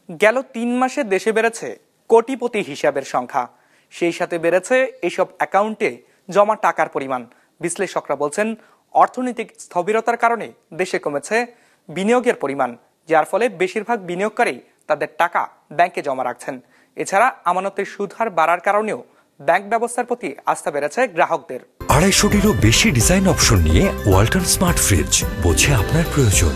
গেল ৩ মাসে দেশে বেড়েছে কোটিপতি হিসাবের সংখ্যা, সেই সাথে বেড়েছে এসব অ্যাকাউন্টে জমা টাকার পরিমাণ। বিশ্লেষকরা বলছেন, অর্থনৈতিক স্থবিরতার কারণে দেশে কমেছে বিনিয়োগের পরিমাণ, যার ফলে বেশিরভাগ বিনিয়োগকারী তাদের টাকা ব্যাংকে জমা রাখছেন। এছাড়া আমানতের সুদ হার বাড়ার কারণেও ব্যাংক ব্যবস্থার প্রতি আস্থা বেড়েছে গ্রাহকদের। 250-টিরও বেশি ডিজাইন অপশন নিয়ে ওয়ালটন স্মার্ট ফ্রিজ, বোঝে আপনার প্রয়োজন।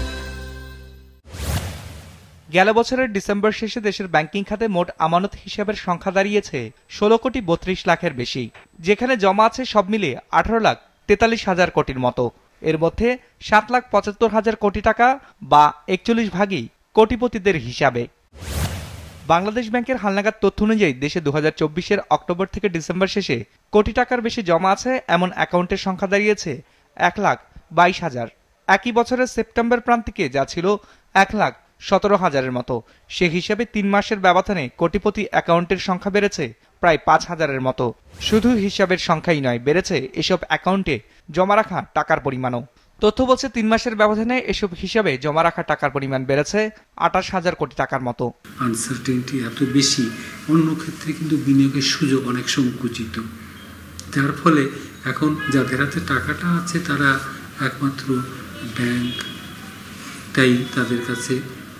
গেল বছরের ডিসেম্বর শেষে দেশের ব্যাংকিং খাতে মোট আমানত হিসাবের সংখ্যা দাঁড়িয়েছে 16,32,00,000-এর বেশি, যেখানে জমা আছে সব মিলিয়ে 18,43,000 কোটির মতো। এর মধ্যে 7,75,000 কোটি টাকা বা 41% কোটিপতিদের হিসাবে। বাংলাদেশ ব্যাংকের হালনাগাদ তথ্য অনুযায়ী দেশে 2024-এর অক্টোবর থেকে ডিসেম্বর শেষে কোটি টাকার বেশি জমা আছে এমন অ্যাকাউন্টের সংখ্যা দাঁড়িয়েছে 1,22,000। একই বছরের সেপ্টেম্বর প্রান্তিকে যা ছিল 1,17,000-এর মতো। সে হিসাবে 3 মাসের ব্যবধানে কোটিপতি অ্যাকাউন্টের সংখ্যা বেড়েছে প্রায় 5,000-এর মতো। শুধু হিসাবের সংখ্যাই নয়, বেড়েছে এসব অ্যাকাউন্টে জমা রাখা টাকার পরিমাণও। তথ্য বলছে 3 মাসের ব্যবধানে এসব হিসাবে জমা রাখা টাকার পরিমাণ বেড়েছে 28,000 কোটি টাকার মতো। আনসার্টেনিটি এত বেশি, অন্য ক্ষেত্রে কিন্তু বিনিয়োগের সুযোগ অনেক সংকুচিত, যার ফলে এখন যাদের হাতে টাকাটা আছে তারা একমাত্র ব্যাংকটাই তাদের কাছে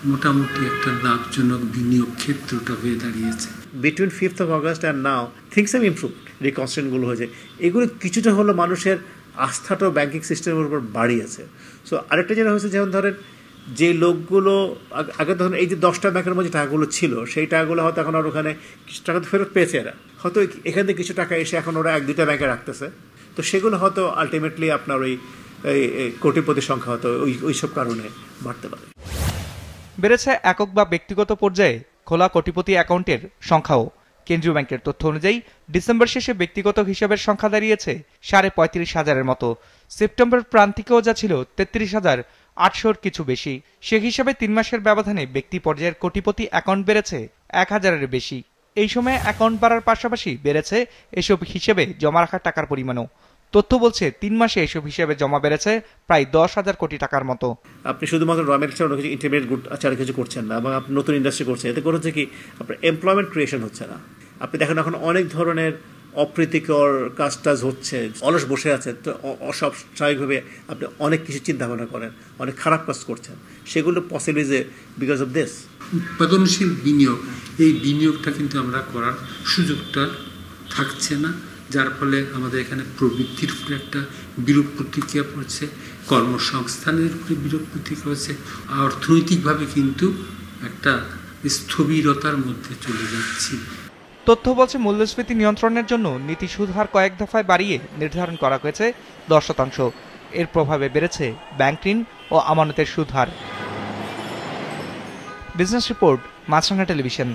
মোটামুটি একটা লাভজনক বিনিয়োগ ক্ষেত্রটা হয়ে দাঁড়িয়েছে। Between 5th of August and now things have improved। রিকনস্ট্রাকশনগুলো হয়েছে, এগুলো কিছুটা হলো মানুষের আস্থাটাও ব্যাংকিং সিস্টেমের উপর বাড়িয়েছে। সো আরেকটা যেটা হয়েছে, যেমন ধরেন যে লোকগুলো আগে ধরেন এই যে 10টা ব্যাংকের মধ্যে টাকাগুলো ছিল, সেই টাকাগুলো হয়তো এখন আর ওখানে কিছু টাকা তো ফেরত পেয়েছে, এরা হয়তো এখান থেকে কিছু টাকা এসে এখন ওরা 1-2টা ব্যাংকে রাখতেছে। তো সেগুলো হয়তো আলটিমেটলি আপনার ওই কোটিপতির সংখ্যা হয়তো ওইসব কারণে বাড়তে পারে। বেড়েছে একক বা ব্যক্তিগত পর্যায়ে খোলা কোটিপতি অ্যাকাউন্টের সংখ্যাও। কেন্দ্রীয় ব্যাংকের তথ্য অনুযায়ী ডিসেম্বর শেষে ব্যক্তিগত হিসাবের সংখ্যা দাঁড়িয়েছে 35,000-এর মতো। সেপ্টেম্বর প্রান্তিকেও যা ছিল 33,800-র কিছু বেশি। সে হিসাবে 3 মাসের ব্যবধানে ব্যক্তি পর্যায়ের কোটিপতি অ্যাকাউন্ট বেড়েছে 1,000-এর বেশি। এই সময়ে অ্যাকাউন্ট বাড়ার পাশাপাশি বেড়েছে এসব হিসেবে জমা রাখা টাকার পরিমাণও। তথ্য বলছে 3 মাসে এসব হিসেবে জমা বেড়েছে প্রায় 10,000 কোটি টাকার মতো। আপনি শুধুমাত্র র ম্যাটেরিয়াল কিছু ইন্টারমিডিয়েট গুড আচার কিছু করছেন না, এবং আপনি নতুন ইন্ডাস্ট্রি করছেন, এতে করে হচ্ছে কি আপনার এমপ্লয়মেন্ট ক্রিয়েশন হচ্ছে না। আপনি দেখেন এখন অনেক ধরনের অপ্রীতিকর কাজ হচ্ছে, অলস বসে আছে, তো অসব স্বাভাবিকভাবে আপনি অনেক কিছু চিন্তা ভাবনা করেন, অনেক খারাপ কাজ করছেন, সেগুলো possible is because of this. উৎপাদনশীল বিনিয়োগ, এই বিনিয়োগটা কিন্তু আমরা করার সুযোগটা থাকছে না, যার ফলে আমাদের এখানে প্রবৃদ্ধির উপরে একটা বিরূপ প্রতিক্রিয়া পড়ছে, কর্মসংস্থানের উপরে বিরূপ প্রতিক্রিয়া পড়ছে, অর্থনৈতিকভাবে কিন্তু একটা স্থবিরতার মধ্যে চলে যাচ্ছি। তথ্য বলছে মূল্যস্ফীতি নিয়ন্ত্রণের জন্য নীতি সুদ হার কয়েক দফায় বাড়িয়ে নির্ধারণ করা হয়েছে 10%। এর প্রভাবে বেড়েছে ব্যাংক ঋণ ও আমানতের সুদ হার। বিজনেস রিপোর্ট, মাছরাঙা টেলিভিশন।